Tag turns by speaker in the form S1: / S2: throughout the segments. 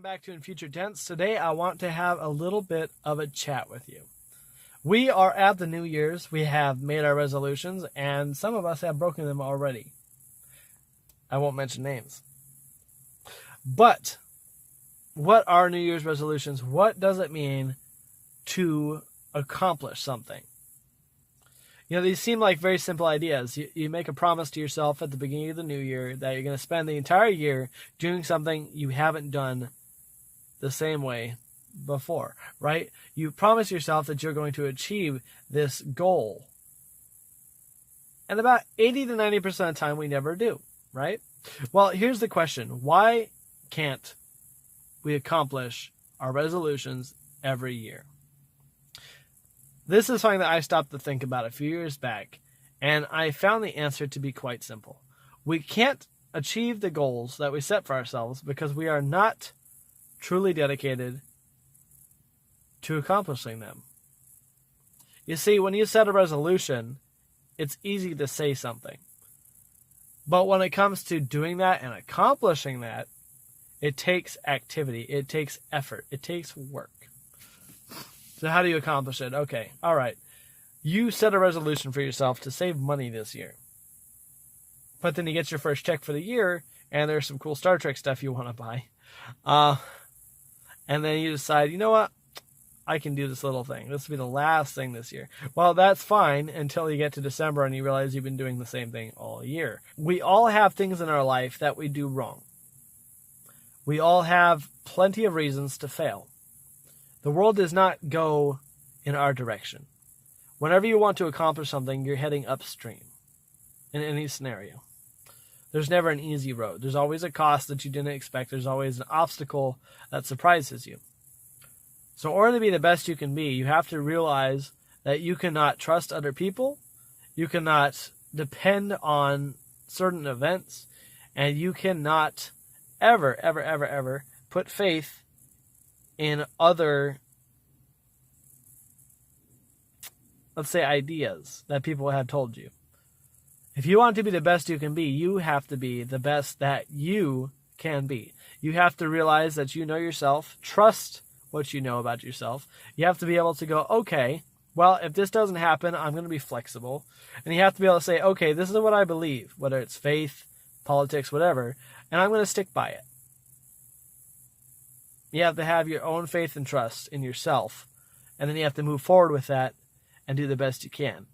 S1: come back to in future tense. Today I want to have a little bit of a chat with you. We are at the New Year's. We have made our resolutions, and some of us have broken them already. I won't mention names. But what are New Year's resolutions? What does it mean to accomplish something? You know, these seem like very simple ideas. You make a promise to yourself at the beginning of the new year that you're going to spend the entire year doing something you haven't done the same way before, right? You promise yourself that you're going to achieve this goal. And about 80 to 90% of the time, we never do, right? Well, here's the question. Why can't we accomplish our resolutions every year? This is something that I stopped to think about a few years back, and I found the answer to be quite simple. We can't achieve the goals that we set for ourselves because we are not truly dedicated to accomplishing them. You see, when you set a resolution, it's easy to say something. But when it comes to doing that and accomplishing that, it takes activity, it takes effort, it takes work. So how do you accomplish it? Okay, all right. You set a resolution for yourself to save money this year. But then you get your first check for the year, and there's some cool Star Trek stuff you want to buy. And then you decide, you know what? I can do this little thing. This will be the last thing this year. Well, that's fine until you get to December and you realize you've been doing the same thing all year. We all have things in our life that we do wrong. We all have plenty of reasons to fail. The world does not go in our direction. Whenever you want to accomplish something, you're heading upstream in any scenario. There's never an easy road. There's always a cost that you didn't expect. There's always an obstacle that surprises you. So in order to be the best you can be, you have to realize that you cannot trust other people. You cannot depend on certain events. And you cannot ever put faith in other, let's say, ideas that people have told you. If you want to be the best you can be, you have to be the best that you can be. You have to realize that you know yourself, trust what you know about yourself. You have to be able to go, okay, well, if this doesn't happen, I'm going to be flexible. And you have to be able to say, okay, this is what I believe, whether it's faith, politics, whatever, and I'm going to stick by it. You have to have your own faith and trust in yourself, and then you have to move forward with that and do the best you can.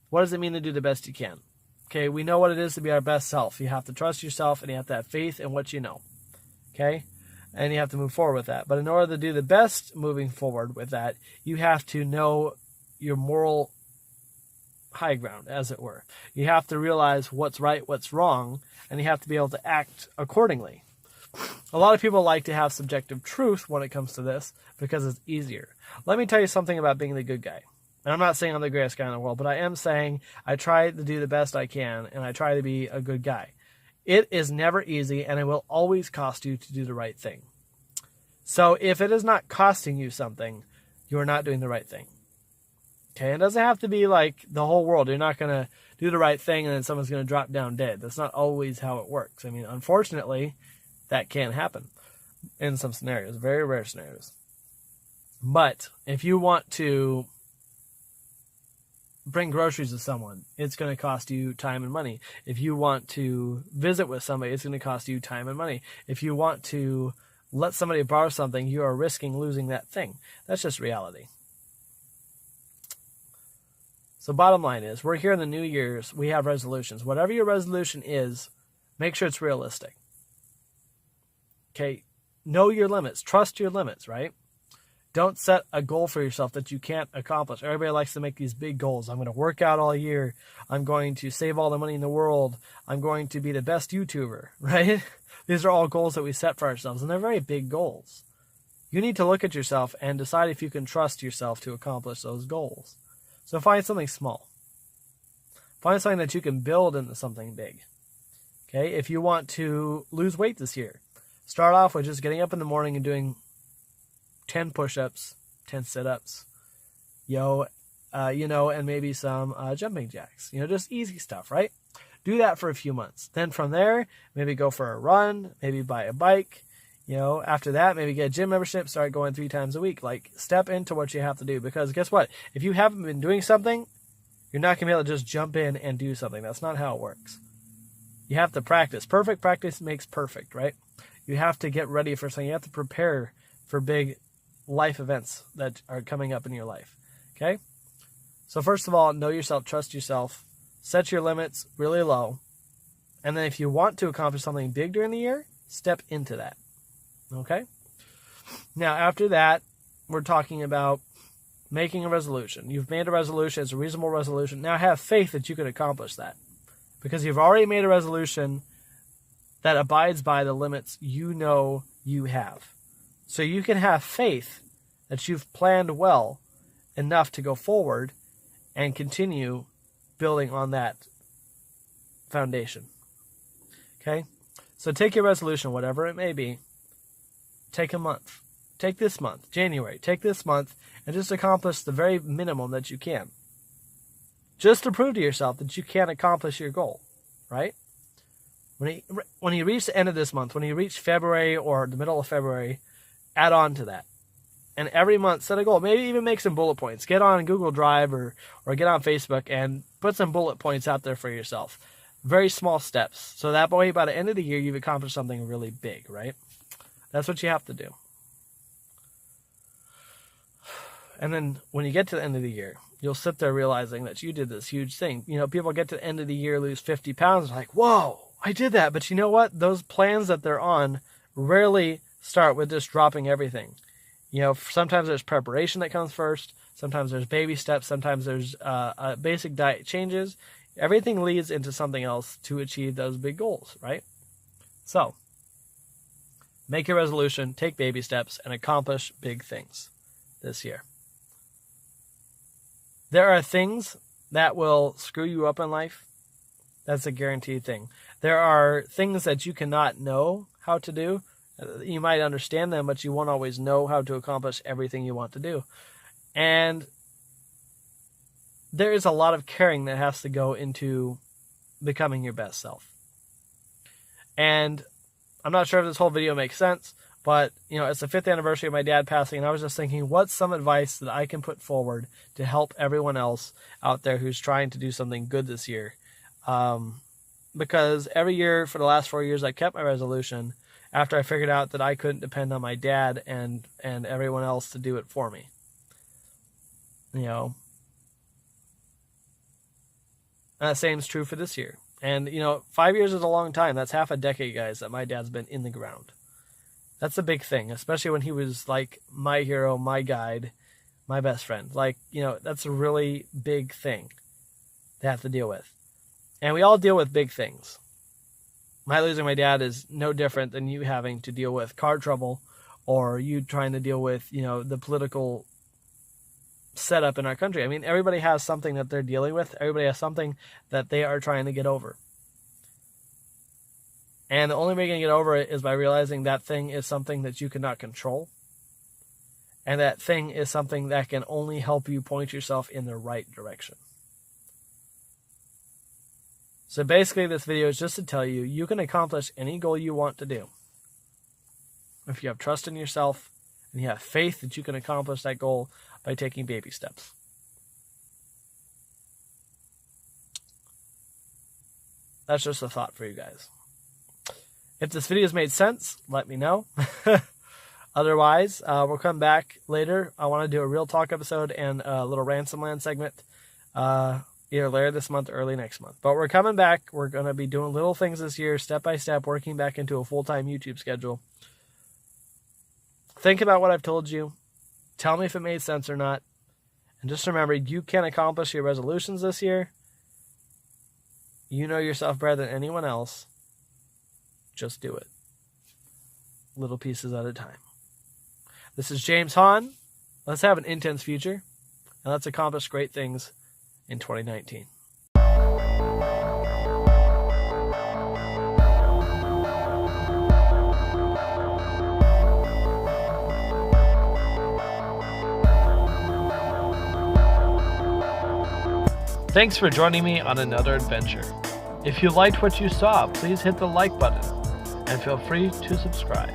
S1: What does it mean to do the best you can? Okay, we know what it is to be our best self. You have to trust yourself, and you have to have faith in what you know. Okay? And you have to move forward with that. But in order to do the best moving forward with that, you have to know your moral high ground, as it were. You have to realize what's right, what's wrong, and you have to be able to act accordingly. A lot of people like to have subjective truth when it comes to this because it's easier. Let me tell you something about being the good guy. And I'm not saying I'm the greatest guy in the world, but I am saying I try to do the best I can, and I try to be a good guy. It is never easy, and it will always cost you to do the right thing. So if it is not costing you something, you are not doing the right thing. Okay, it doesn't have to be like the whole world. You're not going to do the right thing and then someone's going to drop down dead. That's not always how it works. I mean, unfortunately, that can happen in some scenarios, very rare scenarios. But if you want to bring groceries to someone, it's going to cost you time and money. If you want to visit with somebody, it's going to cost you time and money. If you want to let somebody borrow something, you are risking losing that thing. That's just reality. So bottom line is, we're here in the New Year's, we have resolutions. Whatever your resolution is, make sure it's realistic. Okay, know your limits. Trust your limits, right? Don't set a goal for yourself that you can't accomplish. Everybody likes to make these big goals. I'm going to work out all year. I'm going to save all the money in the world. I'm going to be the best YouTuber, right? These are all goals that we set for ourselves, and they're very big goals. You need to look at yourself and decide if you can trust yourself to accomplish those goals. So find something small. Find something that you can build into something big. Okay, if you want to lose weight this year, start off with just getting up in the morning and doing 10 push-ups, 10 sit-ups, and maybe some jumping jacks. Just easy stuff, right? Do that for a few months. Then from there, maybe go for a run, maybe buy a bike, After that, maybe get a gym membership, start going 3 times a week. Like, step into what you have to do. Because guess what? If you haven't been doing something, you're not going to be able to just jump in and do something. That's not how it works. You have to practice. Perfect practice makes perfect, right? You have to get ready for something. You have to prepare for big life events that are coming up in your life, okay? So first of all, know yourself, trust yourself, set your limits really low, and then if you want to accomplish something big during the year, step into that, okay? Now, after that, we're talking about making a resolution. You've made a resolution. It's a reasonable resolution. Now have faith that you can accomplish that, because you've already made a resolution that abides by the limits you know you have. So you can have faith that you've planned well enough to go forward and continue building on that foundation. Okay? So take your resolution, whatever it may be. Take a month. Take this month, January. Take this month and just accomplish the very minimum that you can. Just to prove to yourself that you can accomplish your goal, right? When you reach the end of this month, when you reach February or the middle of February, add on to that. And every month, set a goal. Maybe even make some bullet points. Get on Google Drive or get on Facebook and put some bullet points out there for yourself. Very small steps. So that way, by the end of the year, you've accomplished something really big, right? That's what you have to do. And then when you get to the end of the year, you'll sit there realizing that you did this huge thing. People get to the end of the year, lose 50 pounds, like, whoa, I did that. But you know what? Those plans that they're on rarely start with just dropping everything. Sometimes there's preparation that comes first. Sometimes there's baby steps. Sometimes there's basic diet changes. Everything leads into something else to achieve those big goals, right? So, make a resolution, take baby steps, and accomplish big things this year. There are things that will screw you up in life. That's a guaranteed thing. There are things that you cannot know how to do. You might understand them, but you won't always know how to accomplish everything you want to do. And there is a lot of caring that has to go into becoming your best self. And I'm not sure if this whole video makes sense, but it's the 5th anniversary of my dad passing, and I was just thinking, what's some advice that I can put forward to help everyone else out there who's trying to do something good this year? Because every year for the last 4 years, I kept my resolution after I figured out that I couldn't depend on my dad and everyone else to do it for me. And the same is true for this year. And, 5 years is a long time. That's half a decade, guys, that my dad's been in the ground. That's a big thing, especially when he was like my hero, my guide, my best friend. That's a really big thing to have to deal with. And we all deal with big things. My losing my dad is no different than you having to deal with car trouble or you trying to deal with, the political setup in our country. I mean, everybody has something that they're dealing with. Everybody has something that they are trying to get over. And the only way you're going to get over it is by realizing that thing is something that you cannot control. And that thing is something that can only help you point yourself in the right direction. So basically this video is just to tell you, you can accomplish any goal you want to do. If you have trust in yourself and you have faith that you can accomplish that goal by taking baby steps. That's just a thought for you guys. If this video has made sense, let me know. Otherwise, we'll come back later. I want to do a real talk episode and a little Ransomland segment. Either later this month or early next month. But we're coming back. We're going to be doing little things this year, step by step, working back into a full-time YouTube schedule. Think about what I've told you. Tell me if it made sense or not. And just remember, you can accomplish your resolutions this year. You know yourself better than anyone else. Just do it. Little pieces at a time. This is James Hahn. Let's have an intense future. And let's accomplish great things in 2019. Thanks for joining me on another adventure. If you liked what you saw, please hit the like button and feel free to subscribe.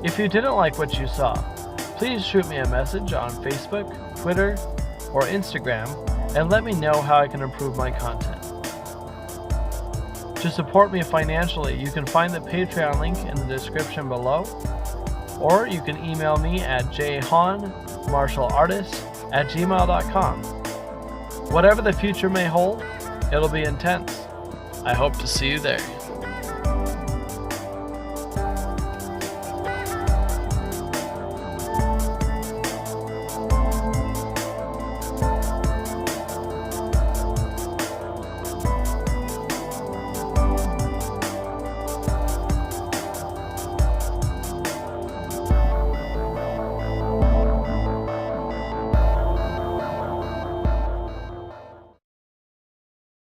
S1: If you didn't like what you saw, please shoot me a message on Facebook, Twitter, or Instagram and let me know how I can improve my content. To support me financially, you can find the Patreon link in the description below, or you can email me at Jhahnmartialartist@gmail.com. Whatever the future may hold, it'll be intense. I hope to see you there.